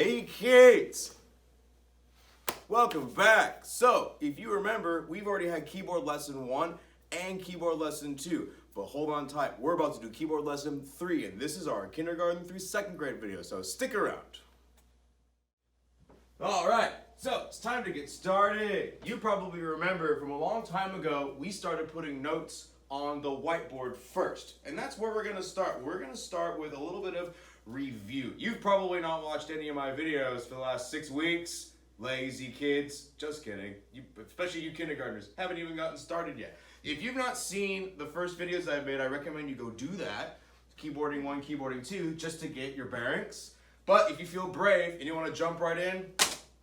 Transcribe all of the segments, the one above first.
Hey kids! Welcome back. So, if you remember, we've already had keyboard lesson 1 and keyboard lesson 2. But hold on tight, we're about to do keyboard lesson 3, and this is our kindergarten through 2nd grade video, so stick around. Alright, so it's time to get started. You probably remember from a long time ago, we started putting notes on the whiteboard first. And that's where we're gonna start. We're gonna start with a little bit of review. You've probably not watched any of my videos for the last 6 weeks. Lazy kids. Just kidding. Especially you kindergartners. Haven't even gotten started yet. If you've not seen the first videos I've made, I recommend you go do that. Keyboarding 1, keyboarding 2, just to get your bearings. But if you feel brave and you want to jump right in,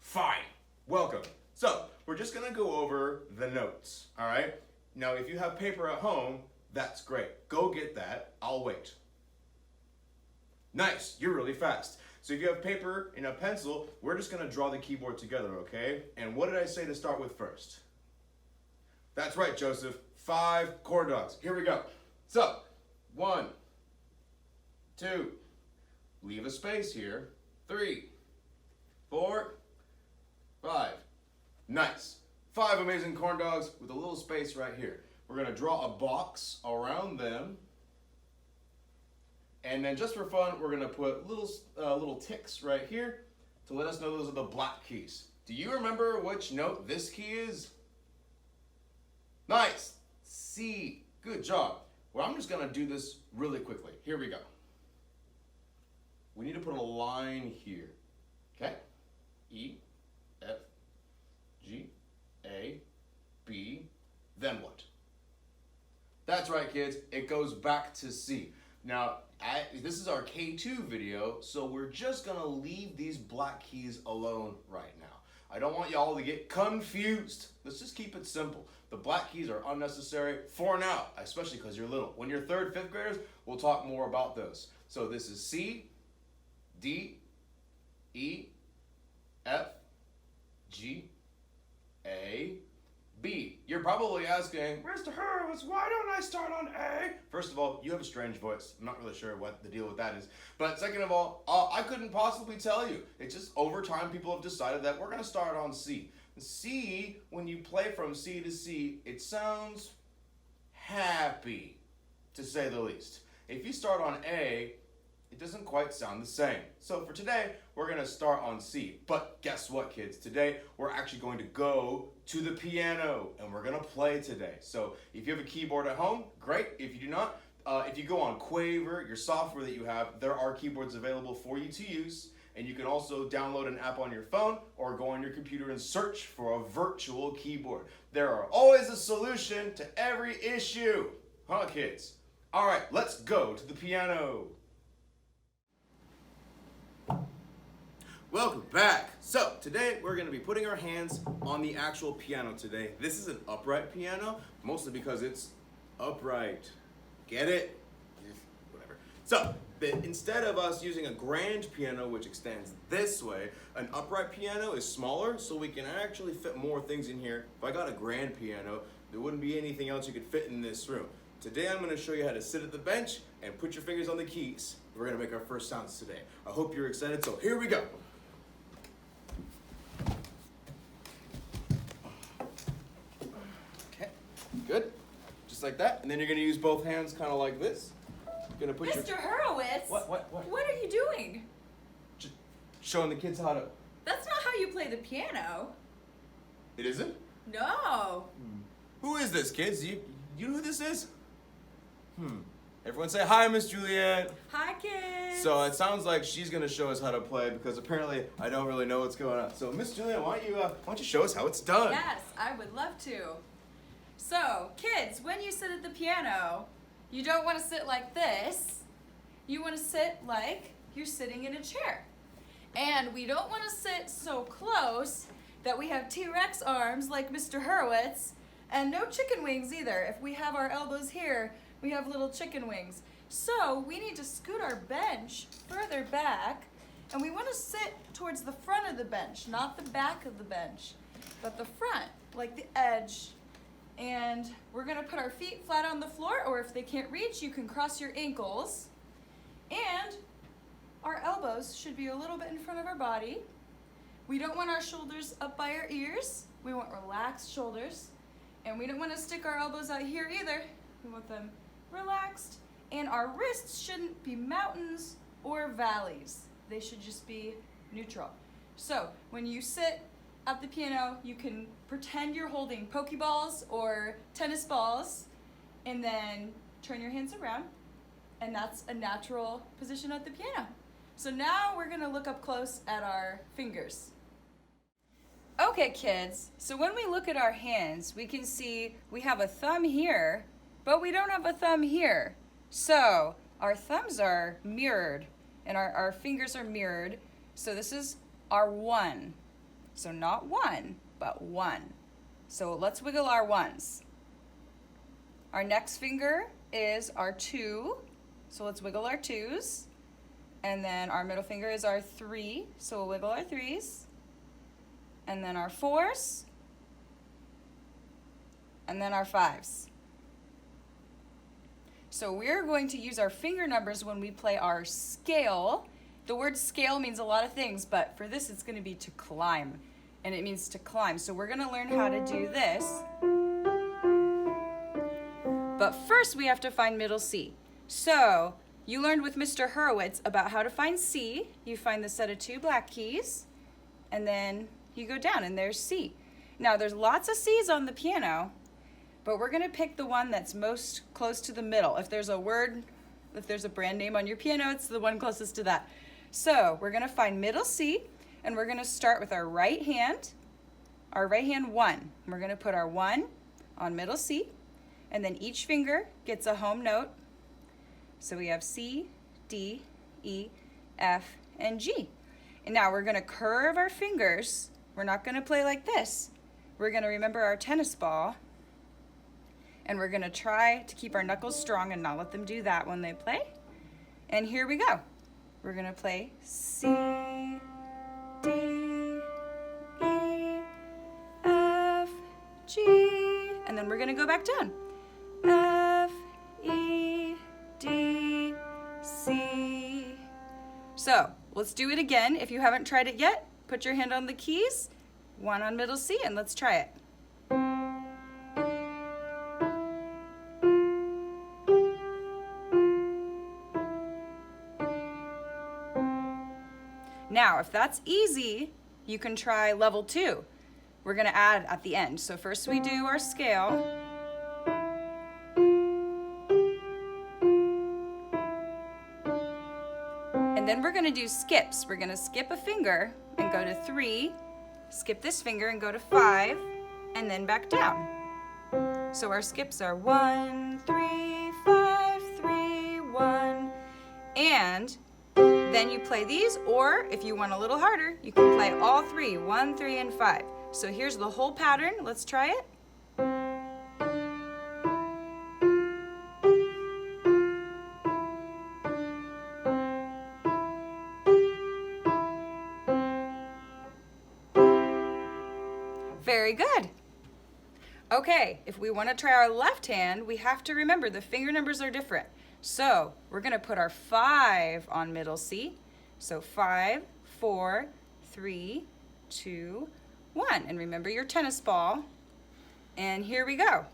fine. Welcome. So, we're just going to go over the notes. Alright? Now, if you have paper at home, that's great. Go get that. I'll wait. Nice. You're really fast. So if you have paper and a pencil, we're just going to draw the keyboard together, okay? And what did I say to start with first? That's right, Joseph. 5 corn dogs. Here we go. So, 1, 2, leave a space here. 3, 4, 5. Nice. 5 amazing corn dogs with a little space right here. We're going to draw a box around them. And then just for fun, we're going to put little ticks right here to let us know those are the black keys. Do you remember which note this key is? Nice. C. Good job. Well, I'm just going to do this really quickly. Here we go. We need to put a line here. Okay? E, F, G, A, B, then what? That's right, kids. It goes back to C. Now, this is our K-2 video, so we're just going to leave these black keys alone right now. I don't want y'all to get confused. Let's just keep it simple. The black keys are unnecessary for now, especially because you're little. When you're 3rd, 5th graders, we'll talk more about those. So this is C, D, E, F, G, A, B. You're probably asking, Mr. Horowitz, why don't I start on A? First of all, you have a strange voice. I'm not really sure what the deal with that is. But second of all, I couldn't possibly tell you. It's just over time people have decided that we're going to start on C. C, when you play from C to C, it sounds happy, to say the least. If you start on A, it doesn't quite sound the same. So for today, we're going to start on C. But guess what, kids? Today, we're actually going to go to the piano, and we're going to play today. So if you have a keyboard at home, great. If you do not, if you go on Quaver, your software that you have, there are keyboards available for you to use. And you can also download an app on your phone or go on your computer and search for a virtual keyboard. There are always a solution to every issue. Huh, kids? All right, let's go to the piano. Welcome back. So today we're going to be putting our hands on the actual piano today. This is an upright piano, mostly because it's upright. Get it? Whatever. So instead of us using a grand piano, which extends this way, an upright piano is smaller, so we can actually fit more things in here. If I got a grand piano, there wouldn't be anything else you could fit in this room. Today I'm going to show you how to sit at the bench and put your fingers on the keys. We're going to make our first sounds today. I hope you're excited, so here we go. Good, just like that, and then you're going to use both hands kind of like this. You're going to put Mr. Horowitz! What? What are you doing? Just showing the kids how to... That's not how you play the piano. It isn't? No. Who is this, kids? You know who this is? Everyone say hi, Miss Julianne. Hi, kids. So it sounds like she's going to show us how to play because apparently I don't really know what's going on. So Miss Julianne, why don't you show us how it's done? Yes, I would love to. So, kids, when you sit at the piano, you don't want to sit like this. You want to sit like you're sitting in a chair. And we don't want to sit so close that we have T-Rex arms like Mr. Horowitz, and no chicken wings either. If we have our elbows here, we have little chicken wings. So we need to scoot our bench further back, and we want to sit towards the front of the bench, not the back of the bench, but the front, like the edge. And we're going to put our feet flat on the floor, or if they can't reach, you can cross your ankles. And our elbows elbows should be a little bit in front of our body. We don't want our shoulders up by our ears. We want relaxed shoulders. And we don't want to stick our elbows out here either. We want them relaxed. And our wrists shouldn't be mountains or valleys. They should just be neutral. So when you sit at the piano, you can pretend you're holding Pokeballs or tennis balls, and then turn your hands around, and that's a natural position at the piano. So now we're gonna look up close at our fingers. Okay, kids, so when we look at our hands, we can see we have a thumb here, but we don't have a thumb here. So our thumbs are mirrored, and our fingers are mirrored. So this is our 1. So not 1, but 1. So let's wiggle our 1s. Our next finger is our 2. So let's wiggle our 2s. And then our middle finger is our 3. So we'll wiggle our 3s. And then our 4s. And then our 5s. So we're going to use our finger numbers when we play our scale. The word scale means a lot of things, but for this it's going to be to climb. And it means to climb. So we're going to learn how to do this. But first we have to find middle C. So you learned with Mr. Horowitz about how to find C. You find the set of 2 black keys, and then you go down, and there's C. Now there's lots of C's on the piano, but we're going to pick the one that's most close to the middle. If there's a word, if there's a brand name on your piano, it's the one closest to that. So we're going to find middle C, and we're going to start with our right hand 1. We're going to put our 1 on middle C, and then each finger gets a home note. So we have C, D, E, F, and G. And now we're going to curve our fingers. We're not going to play like this. We're going to remember our tennis ball, and we're going to try to keep our knuckles strong and not let them do that when they play. And here we go. We're going to play C, D, E, F, G, and then we're going to go back down. F, E, D, C. So let's do it again. If you haven't tried it yet, put your hand on the keys, 1 on middle C, and let's try it. Now, if that's easy, you can try level 2. We're going to add at the end. So first we do our scale. And then we're going to do skips. We're going to skip a finger and go to 3, skip this finger and go to 5, and then back down. So our skips are 1, 3, 5, 3, 1, and then you play these, or if you want a little harder, you can play all 3, 1, 3, and 5. So here's the whole pattern. Let's try it. Very good. Okay, if we want to try our left hand, we have to remember the finger numbers are different. So we're going to put our 5 on middle C. So 5, 4, 3, 2, 1. And remember your tennis ball. And here we go.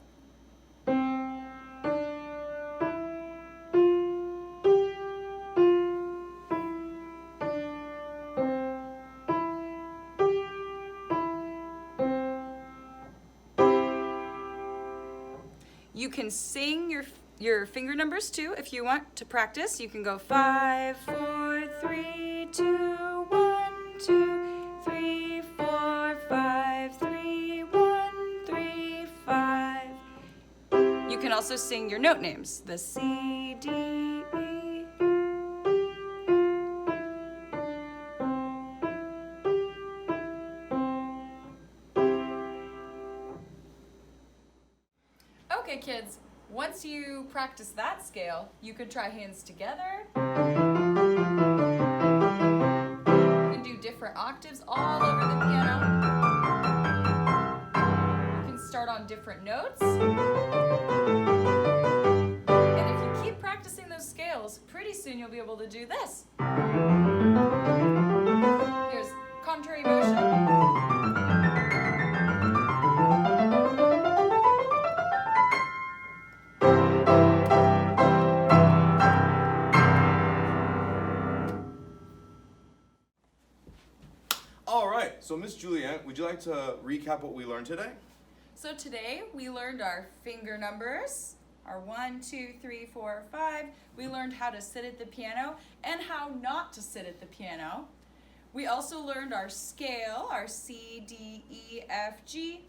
You can sing your finger numbers too if you want to practice. You can go 5, 4, 3, 2, 1, 2, 3, 4, 5, 3, 1, 3, 5. You can also sing your note names, the C, D, E. Okay, kids, once you practice that scale, you can try hands together. You can do different octaves all over the piano. You can start on different notes. And if you keep practicing those scales, pretty soon you'll be able to do this. All right, so Miss Julianne, would you like to recap what we learned today? So today we learned our finger numbers, our 1, 2, 3, 4, 5. We learned how to sit at the piano and how not to sit at the piano. We also learned our scale, our C, D, E, F, G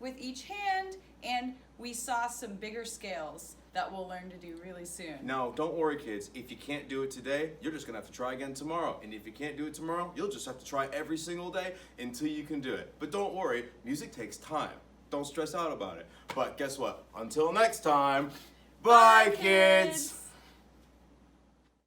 with each hand, and we saw some bigger scales that we'll learn to do really soon. Now, don't worry, kids. If you can't do it today, you're just gonna have to try again tomorrow. And if you can't do it tomorrow, you'll just have to try every single day until you can do it. But don't worry, music takes time. Don't stress out about it. But guess what? Until next time, bye, kids!